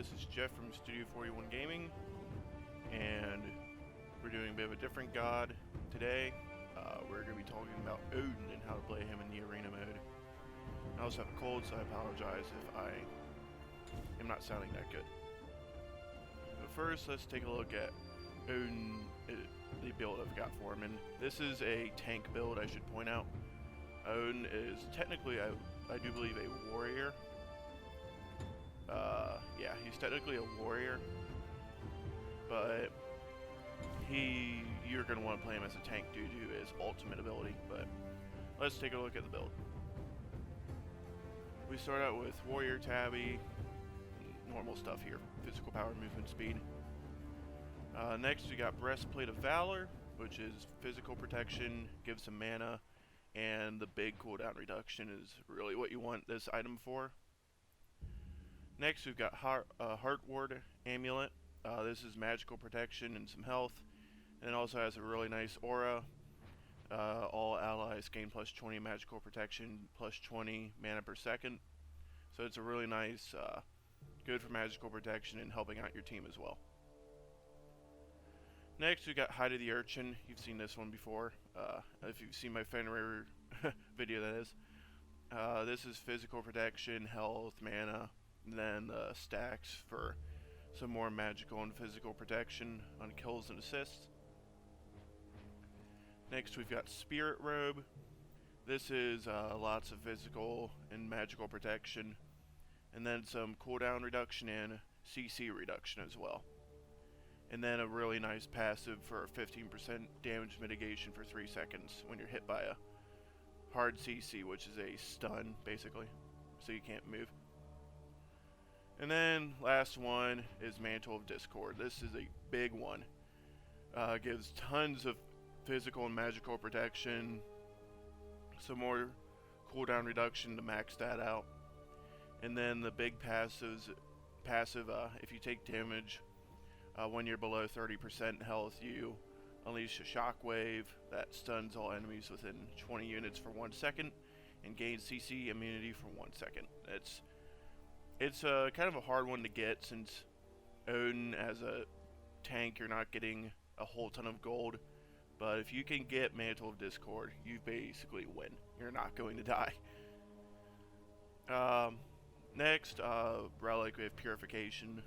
this is Jeff from Studio 41 Gaming, and we're doing a bit of a different god today. We're going to be talking about Odin and how to play him in the arena mode. I also have a cold, so I apologize if I am not sounding that good. But first, let's take a look at Odin, the build I've got for him. And this is a tank build, I should point out. Odin is technically, I do believe, a warrior. Yeah, he's technically a warrior, but you're going to want to play him as a tank due to his ultimate ability. But let's take a look at the build. We start out with warrior Tabi, normal stuff here, physical power, movement, speed. Next we got Breastplate of Valor, which is physical protection, gives some mana, and the big cooldown reduction is really what you want this item for. Next we've got Heartward Amulet. This is magical protection and some health, and it also has a really nice aura. All allies gain plus 20 magical protection, plus 20 mana per second. So it's a really nice, good for magical protection and helping out your team as well. Next we got Hide of the Urchin. You've seen this one before. If you've seen my Fenrir video, that is. This is physical protection, health, mana, and then stacks for some more magical and physical protection on kills and assists. Next we've got Spirit Robe. This is lots of physical and magical protection, and then some cooldown reduction and CC reduction as well. And then a really nice passive for 15% damage mitigation for 3 seconds when you're hit by a hard CC, which is a stun basically, so you can't move. And then last one is Mantle of Discord. This is a big one. Gives tons of physical and magical protection, some more cooldown reduction to max that out, and then the big passive, if you take damage when you're below 30% health, you unleash a shockwave that stuns all enemies within 20 units for 1 second and gains CC immunity for 1 second. It's kind of a hard one to get, since Odin as a tank, you're not getting a whole ton of gold. But if you can get Mantle of Discord, you basically win. You're not going to die. Next, Relic, we have Purification.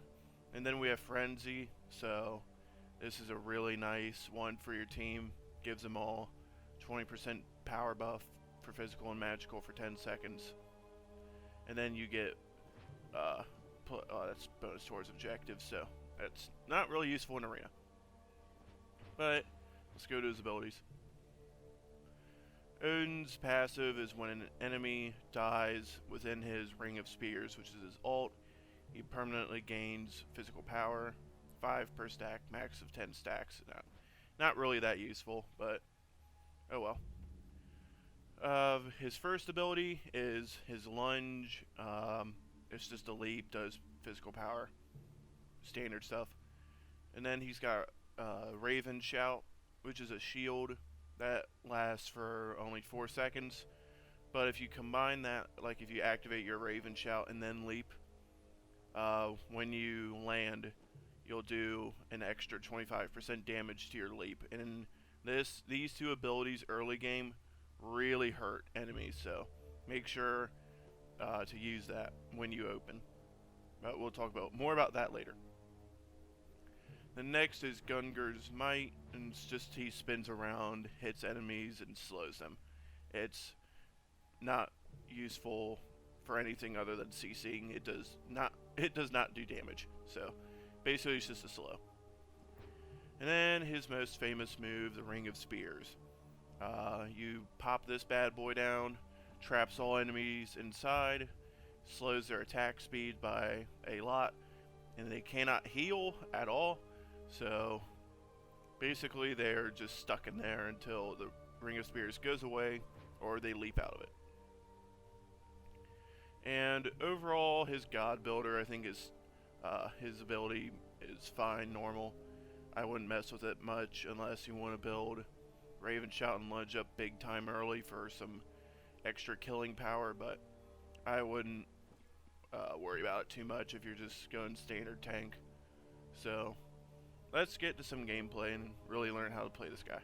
And then we have Frenzy. So this is a really nice one for your team. Gives them all 20% power buff for physical and magical for 10 seconds. And then you get that's bonus towards objectives, so that's not really useful in arena. But let's go to his abilities. Odin's passive is when an enemy dies within his ring of spears, which is his ult. He permanently gains physical power, 5 per stack, max of 10 stacks. Not really that useful, but oh well. His first ability is his lunge. It's just a leap, does physical power, standard stuff. And then he's got Raven Shout, which is a shield that lasts for only 4 seconds. But if you combine that, like if you activate your Raven Shout and then leap, when you land, you'll do an extra 25% damage to your leap. And these two abilities early game really hurt enemies, so make sure to use that when you open. But we'll talk more about that later. The next is Gungnir's Might, and it's just he spins around, hits enemies, and slows them. It's not useful for anything other than CCing. It does not do damage. So basically it's just a slow. And then his most famous move, the Ring of Spears. You pop this bad boy down, traps all enemies inside, slows their attack speed by a lot, and they cannot heal at all. So basically they're just stuck in there until the Ring of Spears goes away or they leap out of it. And overall, his God Builder, I think his ability is fine, normal. I wouldn't mess with it much unless you want to build Raven Shout and Lunge up big time early for some extra killing power, but I wouldn't worry about it too much if you're just going standard tank. So let's get to some gameplay and really learn how to play this guy.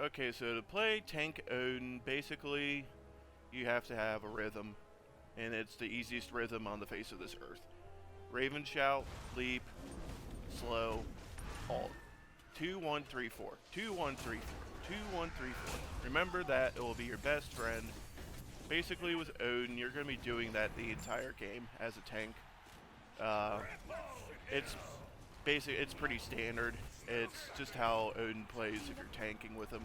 Okay, so to play Tank Odin, basically you have to have a rhythm, and it's the easiest rhythm on the face of this earth. Raven Shout, Leap, Slow, Alt. 2, 1, 3, 4. 2, 1, 3, 4. 2, 1, 3, 4. Remember that it will be your best friend. Basically with Odin, you're going to be doing that the entire game as a tank. It's pretty standard. It's just how Odin plays if you're tanking with him.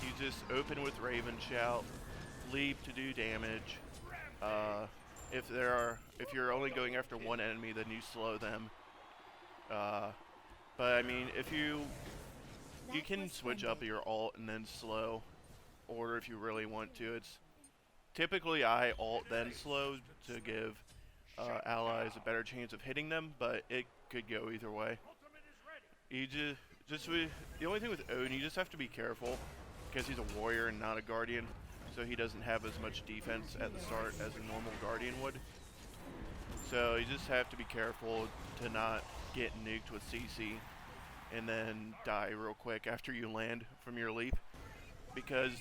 You just open with Raven Shout, Leap to do damage. If you're only going after one enemy, then you slow them. But I mean, if you can switch up your alt and then slow, or if you really want to. It's typically I alt then slow to give allies a better chance of hitting them, but it could go either way. You the only thing with Odin, you just have to be careful because he's a warrior and not a guardian, so he doesn't have as much defense at the start as a normal guardian would. So you just have to be careful to not get nuked with CC and then die real quick after you land from your leap, because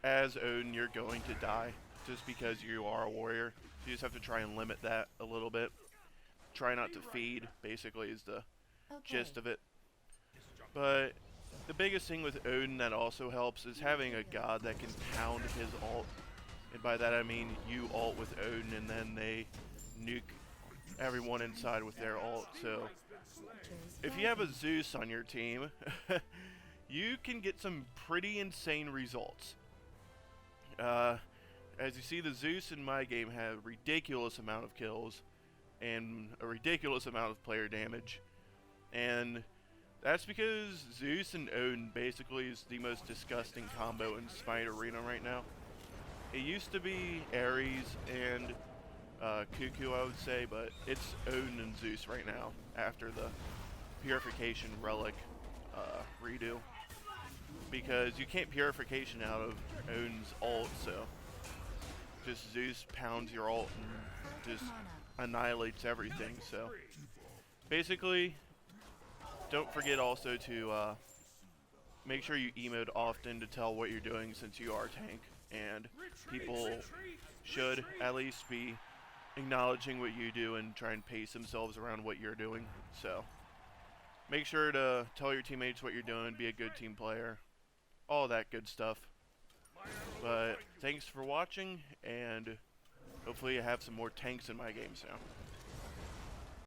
as Odin you're going to die just because you are a warrior. So you just have to try and limit that a little bit. Try not to feed, basically, is the gist of it. But the biggest thing with Odin that also helps is having a god that can pound his ult. And by that I mean you ult with Odin and then they nuke everyone inside with their ult. So if you have a Zeus on your team, you can get some pretty insane results. As you see, the Zeus in my game have a ridiculous amount of kills and a ridiculous amount of player damage. And that's because Zeus and Odin basically is the most disgusting combo in Smite Arena right now. It used to be Ares and Cuckoo, I would say, but it's Odin and Zeus right now after the Purification Relic redo. Because you can't Purification out of Odin's ult, so just Zeus pounds your ult and just annihilates everything. So basically, don't forget also to make sure you emote often to tell what you're doing, since you are tank, and people should at least be acknowledging what you do and try and pace themselves around what you're doing. So make sure to tell your teammates what you're doing, be a good team player, all that good stuff. But thanks for watching, and hopefully I have some more tanks in my game soon.